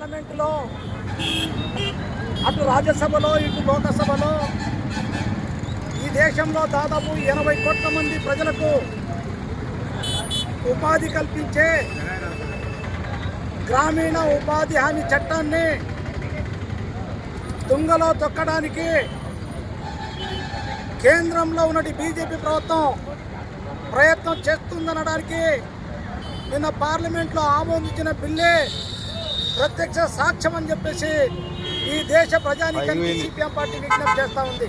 పార్లమెంటులో అటు రాజ్యసభలో ఇటు లోకసభలో ఈ దేశంలో దాదాపు 80 కోట్ల మంది ప్రజలకు ఉపాధి కల్పించే గ్రామీణ ఉపాధి హామీ చట్టాన్ని తుంగలో తొక్కడానికి కేంద్రంలో ఉన్నటి బీజేపీ ప్రభుత్వం ప్రయత్నం చేస్తుందనడానికి నిన్న పార్లమెంట్లో ఆమోదించిన బిల్లే ప్రత్యక్ష సాక్ష్యం అని చెప్పేసి ఈ దేశ ప్రజానీకానికి సిపిఎం పార్టీ విజ్ఞప్తి చేస్తూ ఉంది.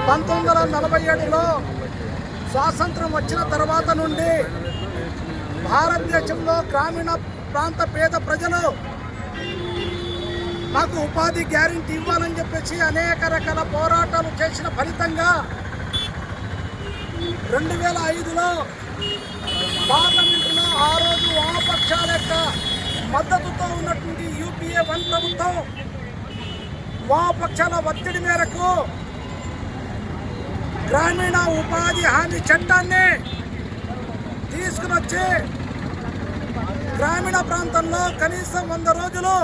1947లో స్వాతంత్రం వచ్చిన తర్వాత నుండి భారతదేశంలో గ్రామీణ ప్రాంత పేద ప్రజలు మాకు ఉపాధి గ్యారెంటీ ఇవ్వాలని చెప్పేసి అనేక రకాల పోరాటాలు చేసిన ఫలితంగా 2005లో పార్లమెంటులో ఆ రోజు వామపక్షాల యొక్క మద్దతుతో ఉన్నటువంటి యూపీఏ 1 ప్రభుత్వం వామపక్షాల ఒత్తిడి మేరకు గ్రామీణ ఉపాధి హామీ చట్టాన్ని తీసుకుని వచ్చి గ్రామీణ ప్రాంతంలో కనీసం 100 రోజులు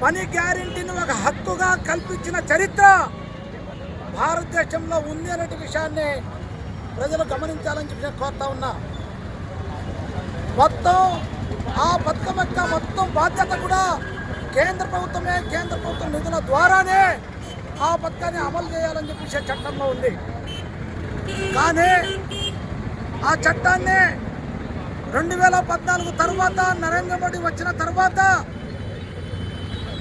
పని గ్యారెంటీని ఒక హక్కుగా కల్పించిన చరిత్ర భారతదేశంలో ఉంది అనే విషయాన్ని ప్రజలు గమనించాలని చెప్పి కోరుతా ఉన్నా. మొత్తం ఆ పథకం యొక్క మొత్తం బాధ్యత కూడా కేంద్ర ప్రభుత్వం నిధుల ద్వారానే ఆ పథకాన్ని అమలు చేయాలని చెప్పి చట్టంలో ఉంది. కానీ ఆ చట్టాన్ని 2014 తర్వాత నరేంద్ర మోడీ వచ్చిన తర్వాత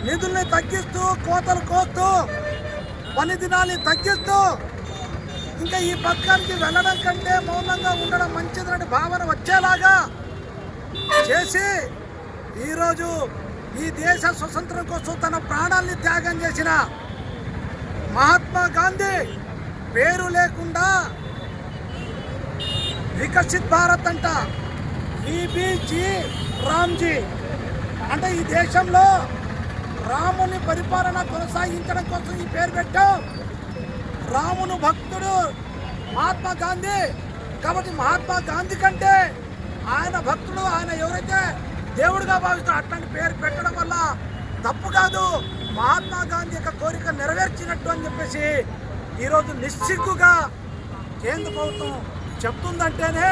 నిధుల్ని తగ్గిస్తూ కోతలు కోస్తూ పని దినాల్ని తగ్గిస్తూ ఇంకా ఈ పథకానికి వెళ్ళడం కంటే మౌనంగా ఉండడం మంచిదనే భావన వచ్చేలాగా చేసి ఈరోజు ఈ దేశ స్వతంత్రం కోసం తన ప్రాణాల్ని త్యాగం చేసిన మహాత్మా గాంధీ పేరు లేకుండా వికసిత్ భారత్ అంట విబిజీ రామ్జీ అంటే ఈ దేశంలో రాముని పరిపాలన కొనసాగించడం కోసం ఈ పేరు పెట్టాం. రామును భక్తుడు మహాత్మా గాంధీ కాబట్టి మహాత్మా గాంధీ కంటే ఆయన భక్తుడు, ఆయన ఎవరైతే దేవుడిగా భావిస్తారో అట్లాంటి పేరు పెట్టడం వల్ల తప్పు కాదు, మహాత్మా గాంధీ యొక్క కోరిక నెరవేర్చినట్టు అని చెప్పేసి ఈరోజు నిస్సిగ్గుగా కేంద్ర ప్రభుత్వం చెప్తుందంటేనే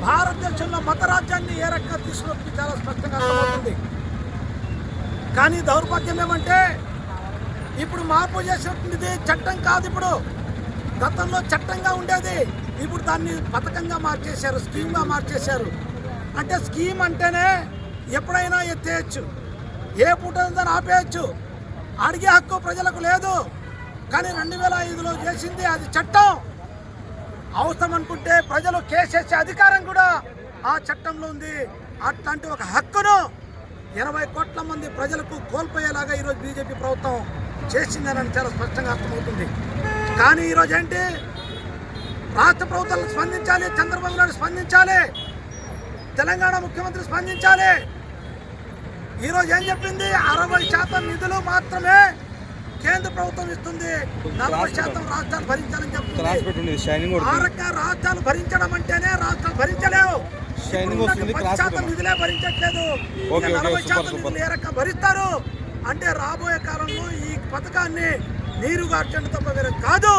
భారతదేశంలో మతరాజ్యాన్ని ఏ రకంగా తీసుకుని చాలా స్పష్టంగా అర్థమవుతుంది. కానీ దౌర్భాగ్యం ఏమంటే ఇప్పుడు మార్పు చేసినటువంటిది చట్టం కాదు, ఇప్పుడు గతంలో చట్టంగా ఉండేది ఇప్పుడు దాన్ని పథకంగా మార్చేశారు, స్కీమ్గా మార్చేశారు. అంటే స్కీమ్ అంటేనే ఎప్పుడైనా ఎత్తేయచ్చు, ఏ పూట దాన్ని ఆపేయచ్చు, అడిగే హక్కు ప్రజలకు లేదు. కానీ 2005లో చేసింది అది చట్టం. అవసరం అనుకుంటే ప్రజలు కేసేసే అధికారం కూడా ఆ చట్టంలో ఉంది. అట్లాంటి ఒక హక్కును 80 కోట్ల మంది ప్రజలకు కోల్పోయేలాగా ఈరోజు బీజేపీ ప్రభుత్వం చేసిందని చాలా స్పష్టంగా అర్థమవుతుంది. కానీ ఈరోజు ఏంటి, రాష్ట్ర ప్రభుత్వాలు స్పందించాలి, చంద్రబాబు నాయుడు స్పందించాలి, తెలంగాణ ముఖ్యమంత్రి స్పందించాలి. ఈరోజు ఏం చెప్పింది, 60% నిధులు మాత్రమే కేంద్ర ప్రభుత్వం ఇస్తుంది, 40% రాష్ట్రాలు భరించాలని చెప్తుంది. ఆ రకంగా రాష్ట్రాలు భరించడం అంటేనే రాష్ట్రాలు భరించలేవు, 10% నిధులే భరించట్లేదు, 40% నిధులు ఏ రకంగా భరిస్తారు అంటే రాబోయే కాలంలో ఈ పథకాన్ని నీరు గార్చండి తప్ప వేరే కాదు.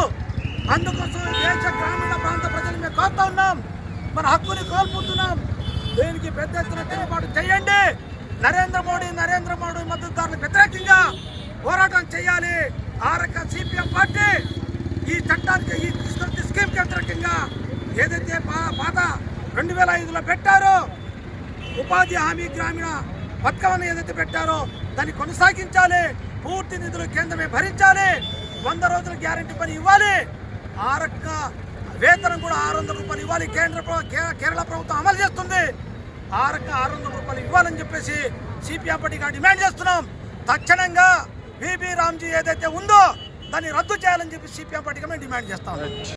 అందుకోసం దేశ గ్రామీణ ప్రాంత ప్రజలు మేము కోరుతా ఉన్నాం, మన హక్కుని కోల్పోతున్నాం. దీనికి పెద్ద ఎత్తున తిరుగుబాటు చేయండి. నరేంద్ర మోడీ మద్దతుదారులకు వ్యతిరేకంగా పోరాటం చేయాలి. ఆ రకంగా సిపిఎం పార్టీ ఈ చట్టానికి ఈ స్కీమ్కి వ్యతిరేకంగా ఏదైతే పాత 2005లో పెట్టారో ఉపాధి హామీ గ్రామీణ పథకాన్ని ఏదైతే పెట్టారో దాన్ని కొనసాగించాలి. పూర్తి నిధులు కేంద్రమే భరించాలి, 100 రోజుల గ్యారెంటీ పని ఇవ్వాలి, ఆ రకంగా వేతనం కూడా 600 రూపాయలు ఇవ్వాలి. కేరళ ప్రభుత్వం అమలు చేస్తుంది, ఆ రకంగా 600 రూపాయలు ఇవ్వాలని చెప్పేసి సిపిఎం పార్టీగా డిమాండ్ చేస్తున్నాం. తక్షణంగా విబి రామ్జీ ఏదైతే ఉందో దాన్ని రద్దు చేయాలని చెప్పి సిపిఎం పార్టీగా మేము డిమాండ్ చేస్తాం.